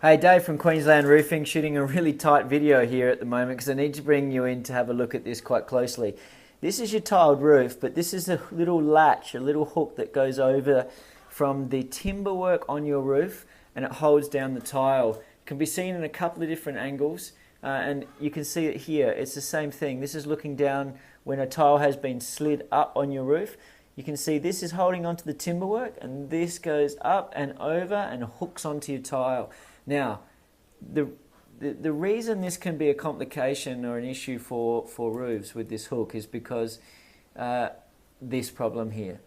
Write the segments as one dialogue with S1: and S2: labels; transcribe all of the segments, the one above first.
S1: Hey, Dave from Queensland Roofing, shooting a really tight video here at the moment because I need to bring you in to have a look at this quite closely. This is your tiled roof, but this is a little latch, a little hook that goes over from the timber work on your roof and it holds down the tile. It can be seen in a couple of different angles and you can see it here. It's the same thing. This is looking down when a tile has been slid up on your roof. You can see this is holding onto the timber work and this goes up and over and hooks onto your tile. Now, the reason this can be a complication or an issue for roofs with this hook is because this problem here.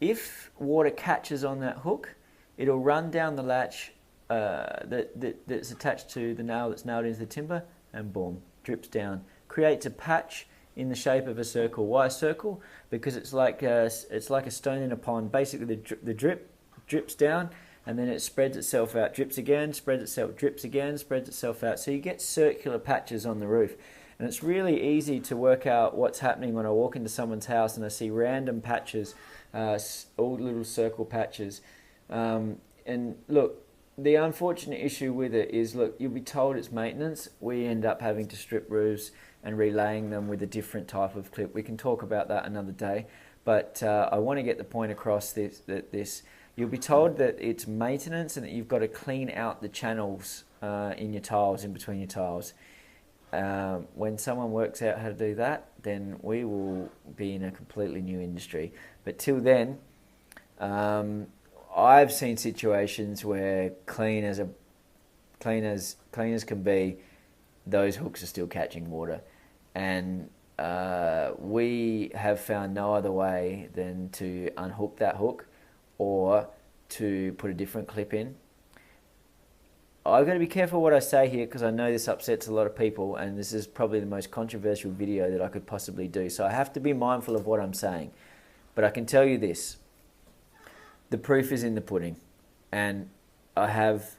S1: If water catches on that hook, it'll run down the latch that's attached to the nail that's nailed into the timber and boom, drips down. Creates a patch in the shape of a circle. Why a circle? Because it's like a stone in a pond. Basically the drip drips down and then it spreads itself out, drips again, spreads itself, drips again, spreads itself out. So you get circular patches on the roof. And it's really easy to work out what's happening when I walk into someone's house and I see random patches, all little circle patches. And look, the unfortunate issue with it is, look, you'll be told it's maintenance. We end up having to strip roofs and relaying them with a different type of clip. We can talk about that another day. But I want to get the point across you'll be told that it's maintenance and that you've got to clean out the channels in your tiles, in between your tiles. When someone works out how to do that, then we will be in a completely new industry. But till then, I've seen situations where clean as can be, those hooks are still catching water. And we have found no other way than to unhook that hook or to put a different clip in. I've got to be careful what I say here because I know this upsets a lot of people and this is probably the most controversial video that I could possibly do. So I have to be mindful of what I'm saying. But I can tell you this, the proof is in the pudding. And I have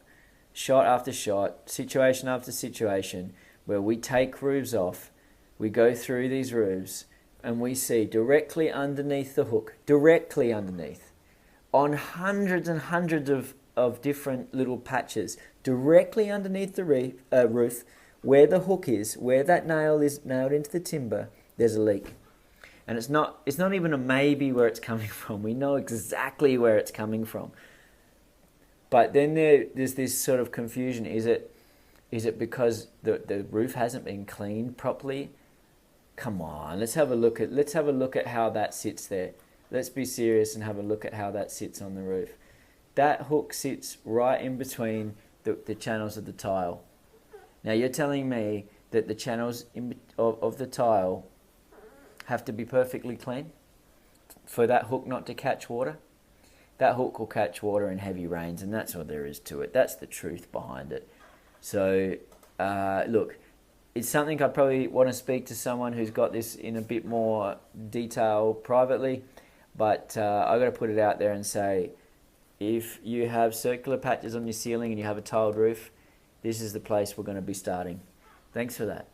S1: shot after shot, situation after situation where we take roofs off, we go through these roofs and we see directly underneath the hook, directly underneath, on hundreds and hundreds of different little patches, directly underneath the roof, where the hook is, where that nail is nailed into the timber, there's a leak. And it's not even a maybe where it's coming from. We know exactly where it's coming from. But then there's this sort of confusion. Is it because the roof hasn't been cleaned properly? Come on, let's have a look at how that sits there. Let's be serious and have a look at how that sits on the roof. That hook sits right in between the channels of the tile. Now you're telling me that the channels of the tile have to be perfectly clean for that hook not to catch water? That hook will catch water in heavy rains, and that's all there is to it. That's the truth behind it. So look, it's something I probably want to speak to someone who's got this in a bit more detail privately, but I've got to put it out there and say, if you have circular patches on your ceiling and you have a tiled roof, this is the place we're going to be starting. Thanks for that.